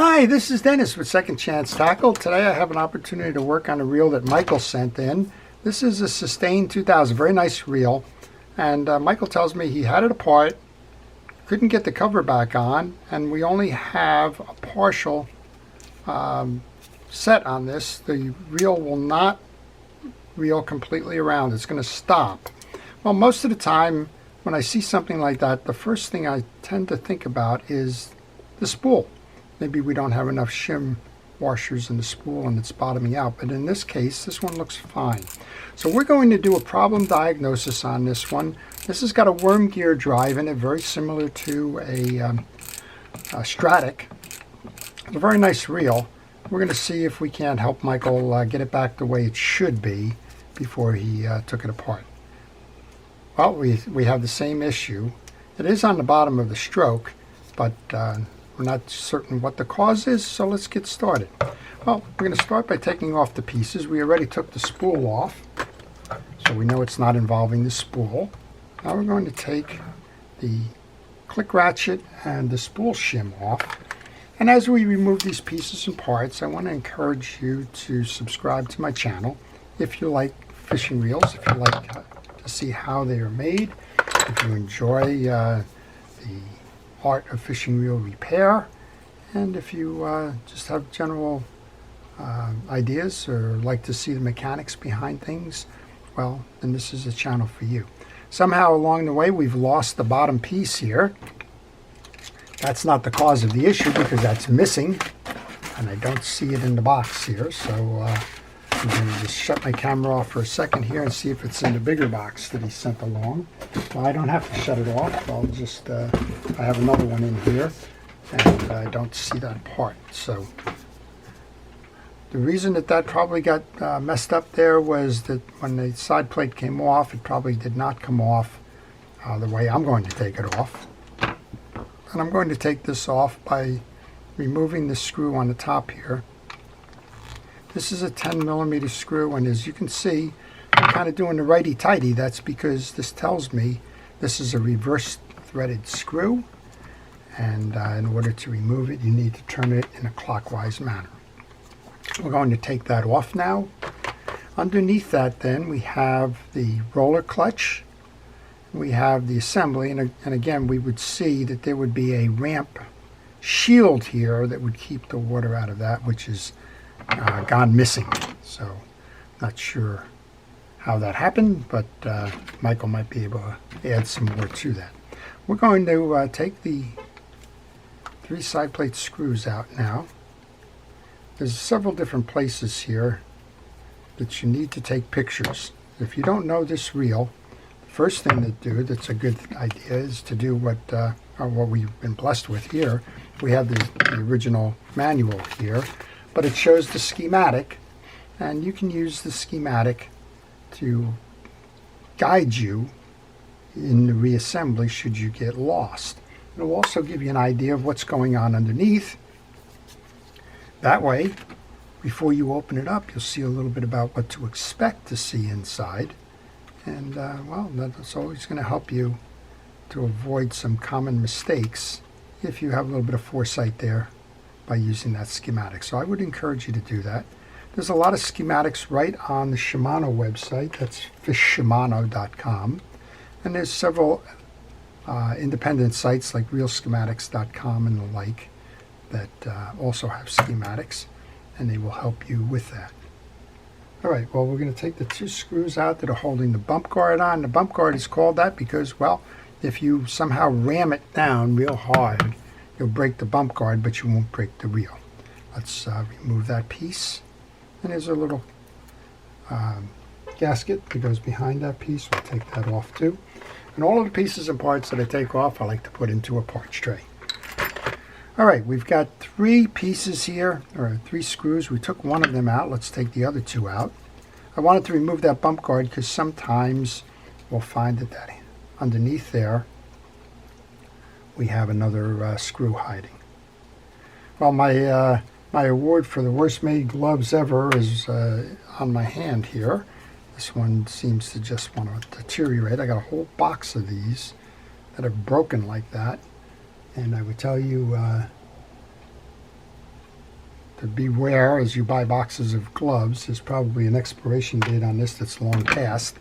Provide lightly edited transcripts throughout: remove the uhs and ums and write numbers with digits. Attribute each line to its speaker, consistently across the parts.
Speaker 1: Hi, this is Dennis with Second Chance Tackle. Today I have an opportunity to work on a reel that Michael sent in. This is a Sustain 2000, very nice reel. And Michael tells me he had it apart, couldn't get the cover back on, and we only have a partial set on this. The reel will not reel completely around. It's going to stop. Well, most of the time when I see something like that, the first thing I tend to think about is the spool. Maybe we don't have enough shim washers in the spool and it's bottoming out, but in this case this one looks fine. So we're going to do a problem diagnosis on this one. This has got a worm gear drive in it, very similar to a Stratic. It's a very nice reel. We're going to see if we can't help Michael get it back the way it should be before he took it apart. Well, we have the same issue. It is on the bottom of the stroke, but we're not certain what the cause is, so let's get started. Well, we're going to start by taking off the pieces. We already took the spool off, so we know it's not involving the spool. Now we're going to take the click ratchet and the spool shim off. And as we remove these pieces and parts, I want to encourage you to subscribe to my channel if you like fishing reels, if you like to see how they are made, if you enjoy the art of fishing reel repair, and if you just have general ideas or like to see the mechanics behind things, well, then this is a channel for you. Somehow along the way we've lost the bottom piece here. That's not the cause of the issue because that's missing and I don't see it in the box here, so I'm going to just shut my camera off for a second here and see if it's in the bigger box that he sent along. Well, I don't have to shut it off. I'll just, I have another one in here, and I don't see that part. So the reason that probably got messed up there was that when the side plate came off, it probably did not come off the way I'm going to take it off. And I'm going to take this off by removing the screw on the top here. This is a 10mm screw, and as you can see, I'm kind of doing the righty-tighty. That's because this tells me this is a reverse threaded screw, and in order to remove it, you need to turn it in a clockwise manner. We're going to take that off now. Underneath that then, we have the roller clutch. We have the assembly, and again, we would see that there would be a ramp shield here that would keep the water out of that, which is gone missing. So not sure how that happened, but Michael might be able to add some more to that. We're going to take the 3 side plate screws out now. There's several different places here that you need to take pictures. If you don't know this reel, the first thing to do that's a good idea is to do what we've been blessed with here. We have the original manual here, but it shows the schematic, and you can use the schematic to guide you in the reassembly should you get lost. It'll also give you an idea of what's going on underneath. That way, before you open it up, you'll see a little bit about what to expect to see inside. And well, that's always going to help you to avoid some common mistakes if you have a little bit of foresight there by using that schematic. So I would encourage you to do that. There's a lot of schematics right on the Shimano website. That's fishshimano.com. And there's several independent sites like realschematics.com and the like that also have schematics, and they will help you with that. All right, well, we're going to take the 2 screws out that are holding the bump guard on. The bump guard is called that because, well, if you somehow ram it down real hard, you'll break the bump guard, but you won't break the reel. Let's remove that piece. And there's a little gasket that goes behind that piece. We'll take that off too. And all of the pieces and parts that I take off, I like to put into a parts tray. All right, we've got 3 pieces here, or 3 screws. We took one of them out. Let's take the other 2 out. I wanted to remove that bump guard because sometimes we'll find that underneath there we have another screw hiding. Well, my award for the worst made gloves ever is on my hand here. This one seems to just want to deteriorate. I got a whole box of these that are broken like that. And I would tell you, to beware as you buy boxes of gloves. There's probably an expiration date on this that's long past,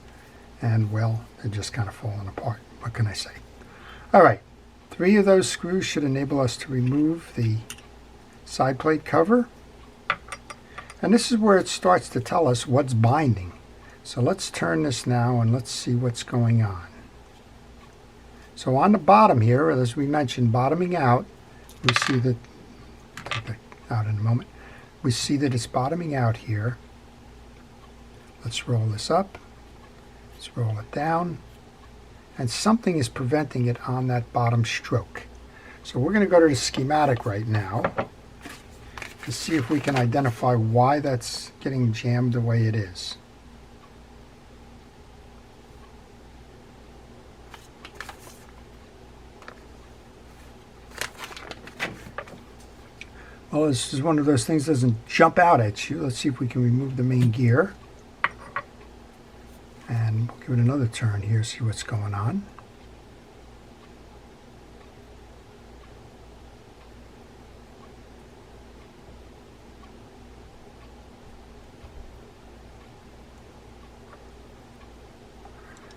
Speaker 1: and well, they're just kind of falling apart. What can I say? All right, 3 of those screws should enable us to remove the side plate cover. And this is where it starts to tell us what's binding. So let's turn this now and let's see what's going on. So on the bottom here, as we mentioned, bottoming out, we see that, take that out in a moment, we see that it's bottoming out here. Let's roll this up, let's roll it down, and something is preventing it on that bottom stroke. So we're going to go to the schematic right now to see if we can identify why that's getting jammed the way it is. Well, this is one of those things that doesn't jump out at you. Let's see if we can remove the main gear. And we'll give it another turn here, see what's going on.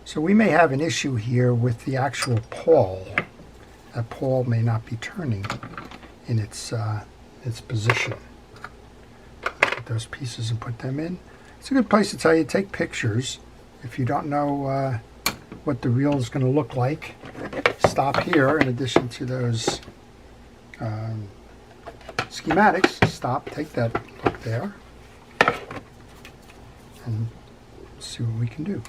Speaker 1: So we may have an issue here with the actual pawl. That pawl may not be turning in its position. Get those pieces and put them in. It's a good place to tell you, take pictures. If you don't know what the reel is going to look like, stop here. In addition to those schematics, stop, take that look there, and see what we can do.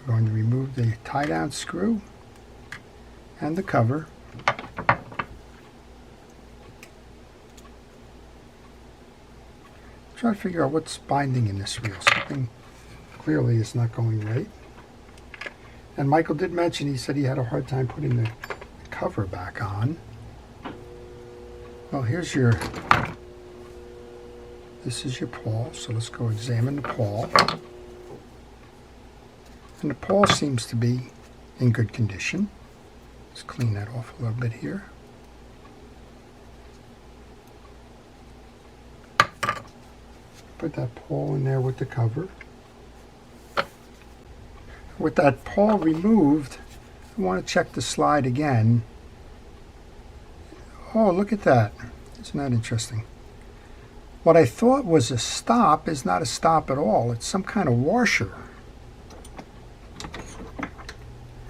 Speaker 1: We're going to remove the tie-down screw and the cover. Try to figure out what's binding in this reel. Something clearly is not going right. And Michael did mention, he said he had a hard time putting the cover back on. Well, here's your, this is your pawl, so let's go examine the pawl. And the pawl seems to be in good condition. Let's clean that off a little bit here. Put that pawl in there with the cover. With that pawl removed, I want to check the slide again. Oh, look at that. Isn't that interesting? What I thought was a stop is not a stop at all. It's some kind of washer.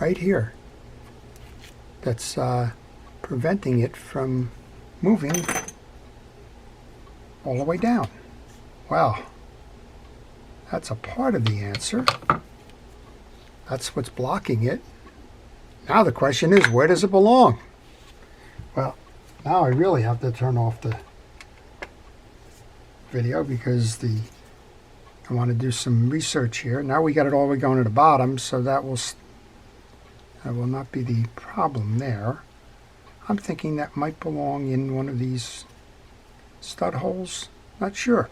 Speaker 1: Right here. That's preventing it from moving all the way down. Well, that's a part of the answer. That's what's blocking it. Now the question is, where does it belong? Well, now I really have to turn off the video because I want to do some research here. Now we got it all the way going to the bottom, so that will not be the problem there. I'm thinking that might belong in one of these stud holes. Not sure.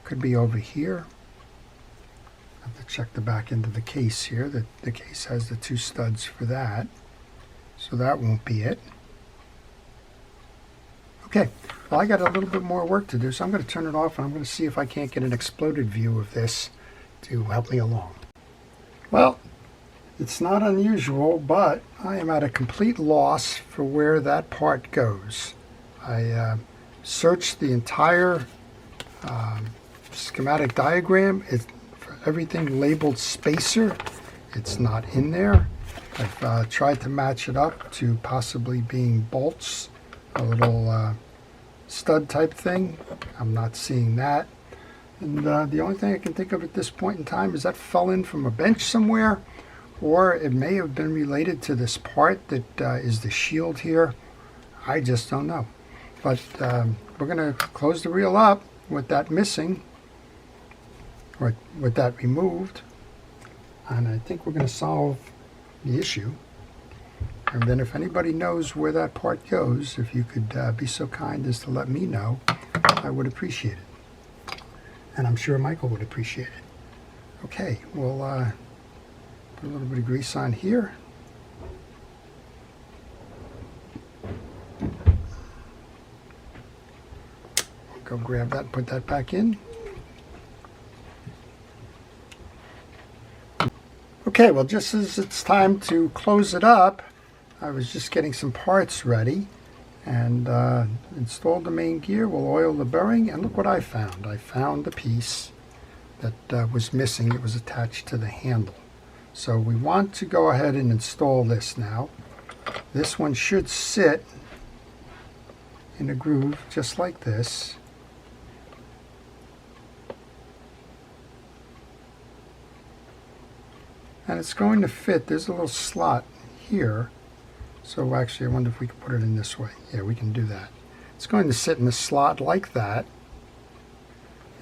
Speaker 1: Could be over here. I have to check the back end of the case here. The case has the 2 studs for that. So that won't be it. Okay, well, I got a little bit more work to do, so I'm going to turn it off and I'm going to see if I can't get an exploded view of this to help me along. Well, it's not unusual, but I am at a complete loss for where that part goes. I searched the entire schematic diagram. For everything labeled spacer, it's not in there. I've tried to match it up to possibly being bolts, a little stud type thing. I'm not seeing that. And the only thing I can think of at this point in time is that fell in from a bench somewhere, or it may have been related to this part that is the shield here. I just don't know. But we're going to close the reel up with that missing, or with that removed, and I think we're going to solve the issue. And then if anybody knows where that part goes, if you could be so kind as to let me know, I would appreciate it. And I'm sure Michael would appreciate it. Okay, we'll put a little bit of grease on here. go grab that and put that back in. Okay, well, just as it's time to close it up, I was just getting some parts ready and installed the main gear. We'll oil the bearing, and look what I found. I found the piece that was missing. It was attached to the handle. So we want to go ahead and install this now. This one should sit in a groove just like this. And it's going to fit. There's a little slot here. So actually, I wonder if we can put it in this way. Yeah, we can do that. It's going to sit in a slot like that.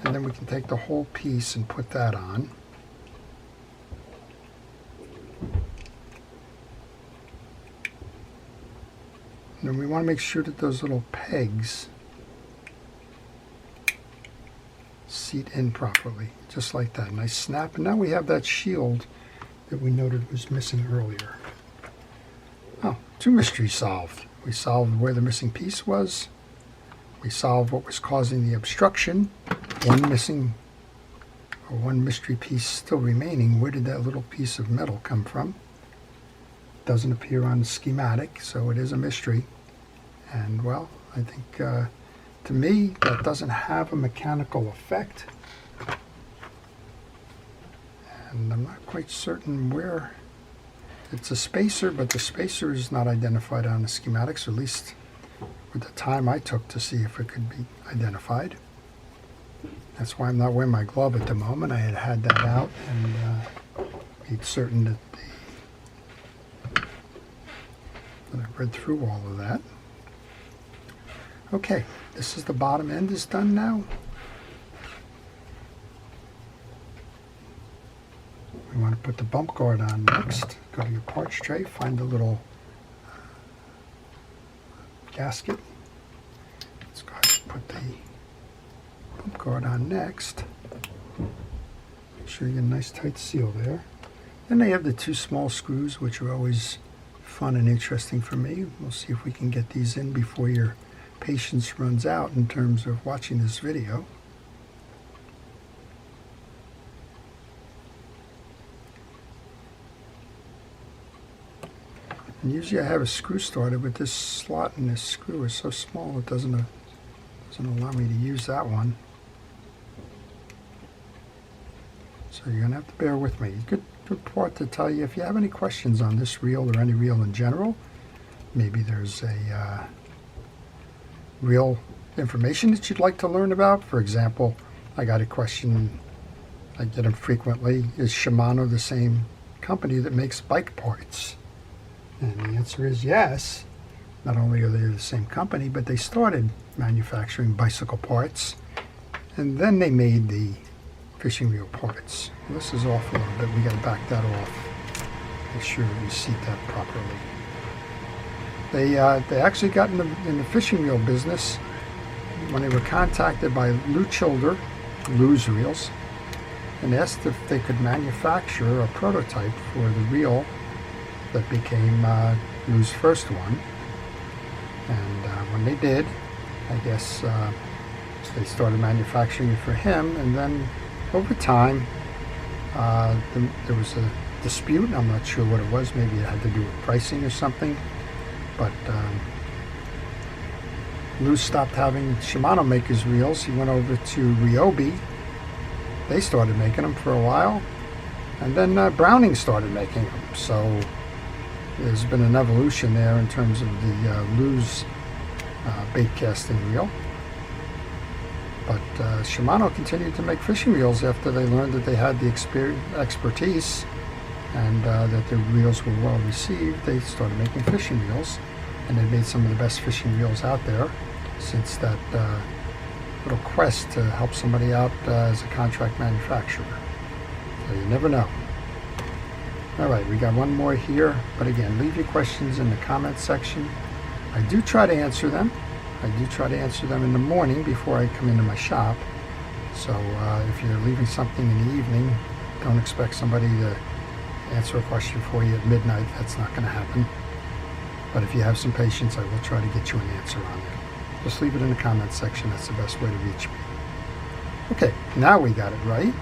Speaker 1: And then we can take the whole piece and put that on. And then we want to make sure that those little pegs seat in properly, just like that. Nice snap. And now we have that shield that we noted was missing earlier. Oh, 2 mysteries solved. We solved where the missing piece was. We solved what was causing the obstruction. One mystery piece still remaining. Where did that little piece of metal come from? Doesn't appear on the schematic, so it is a mystery. And well, I think to me that doesn't have a mechanical effect. And I'm not quite certain where. It's a spacer, but the spacer is not identified on the schematics, or at least with the time I took to see if it could be identified. That's why I'm not wearing my glove at the moment. I had that out and made certain that I read through all of that. Okay, this is the bottom end is done now. We want to put the bump guard on next. Go to your parts tray, find the little gasket. Let's go ahead and put the bump guard on next. Make sure you get a nice tight seal there. Then they have the 2 small screws, which are always fun and interesting for me. We'll see if we can get these in before your patience runs out in terms of watching this video. And usually I have a screw starter, but this slot in this screw is so small it doesn't allow me to use that one. So you're going to have to bear with me. Good part to tell you if you have any questions on this reel or any reel in general. Maybe there's a reel information that you'd like to learn about. For example, I got a question, I get them frequently, is Shimano the same company that makes bike parts? And the answer is yes. Not only are they the same company, but they started manufacturing bicycle parts, and then they made the fishing reel parts. This is off a little bit. We got to back that off. Make sure that we seat that properly. They actually got in the fishing reel business when they were contacted by Lou Childer, Lou's Reels, and asked if they could manufacture a prototype for the reel that became Lou's first one. And when they did, I guess they started manufacturing it for him, and then over time there was a dispute. I'm not sure what it was. Maybe it had to do with pricing or something. But Lou stopped having Shimano make his reels. He went over to Ryobi. They started making them for a while. And then Browning started making them. So there's been an evolution there in terms of the Lou's bait casting reel. But Shimano continued to make fishing reels after they learned that they had the expertise and that their reels were well received. They started making fishing reels, and they made some of the best fishing reels out there since that little quest to help somebody out as a contract manufacturer. So you never know. All right, we got one more here, but again, leave your questions in the comment section. I do try to answer them. I do try to answer them in the morning before I come into my shop. So if you're leaving something in the evening, don't expect somebody to answer a question for you at midnight. That's not going to happen. But if you have some patience, I will try to get you an answer on it. Just leave it in the comments section. That's the best way to reach me. Okay, now we got it right.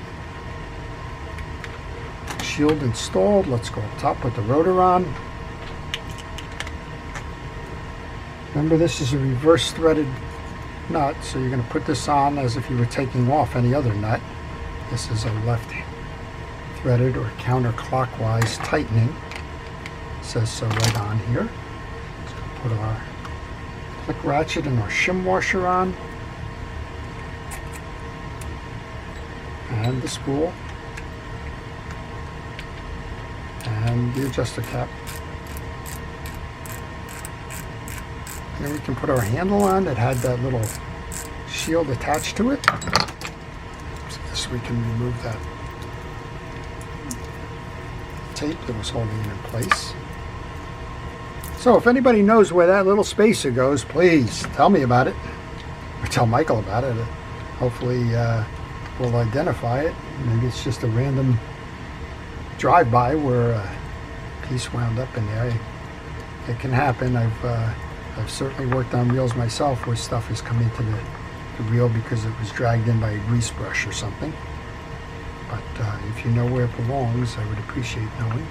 Speaker 1: Shield installed. Let's go up top, put the rotor on. Remember, this is a reverse threaded nut, so you're going to put this on as if you were taking off any other nut. This is a left threaded or counterclockwise tightening. It says so right on here. Let's put our click ratchet and our shim washer on. And the spool. And the adjuster cap. And then we can put our handle on that had that little shield attached to it. So this we can remove that tape that was holding it in place. So if anybody knows where that little spacer goes, please tell me about it. Or tell Michael about it. Hopefully we'll identify it. Maybe it's just a random drive-by where a piece wound up in there. It can happen. I've certainly worked on reels myself where stuff has come into the reel because it was dragged in by a grease brush or something. But if you know where it belongs, I would appreciate knowing.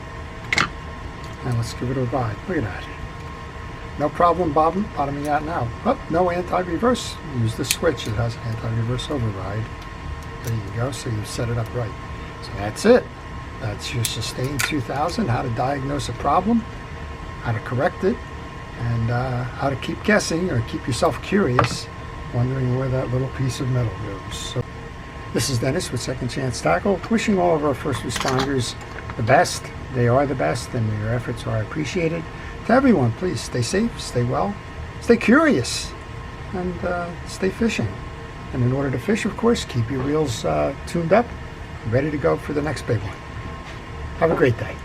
Speaker 1: And let's give it a ride. Look at that. No problem bottoming out now. Oh, no anti-reverse. Use the switch. It has an anti-reverse override. There you go. So you set it up right. So that's it. That's your Sustain 2000. How to diagnose a problem, how to correct it, and how to keep guessing or keep yourself curious, wondering where that little piece of metal goes. So, this is Dennis with Second Chance Tackle, wishing all of our first responders the best. They are the best, and your efforts are appreciated. To everyone, please stay safe, stay well, stay curious, and stay fishing. And in order to fish, of course, keep your reels tuned up, ready to go for the next big one. Have a great day.